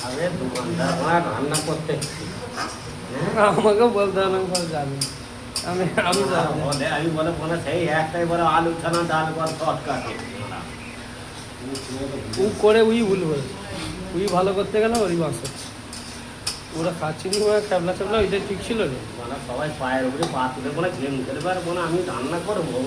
আরে দোকানদার আমার রান্না করতে আমাকেও বলতে হবে না, জানি আমি আমি জানি। বলে আমি বলে বলে সেই একটাই বলে আলু ছানা ডাল কর তটকাকে ও করে উই ভুল বলে, উই ভালো করতে গেলে ওরই বাস হচ্ছে। ওরা খাচ্ছি নি ক্যাবলা চ্যাবলা ওইটাই ঠিক ছিল রে। মানে সবাই পায়ের উপরে পা তুলে বলে গেম খেলবে আর বলে আমি রান্না করবো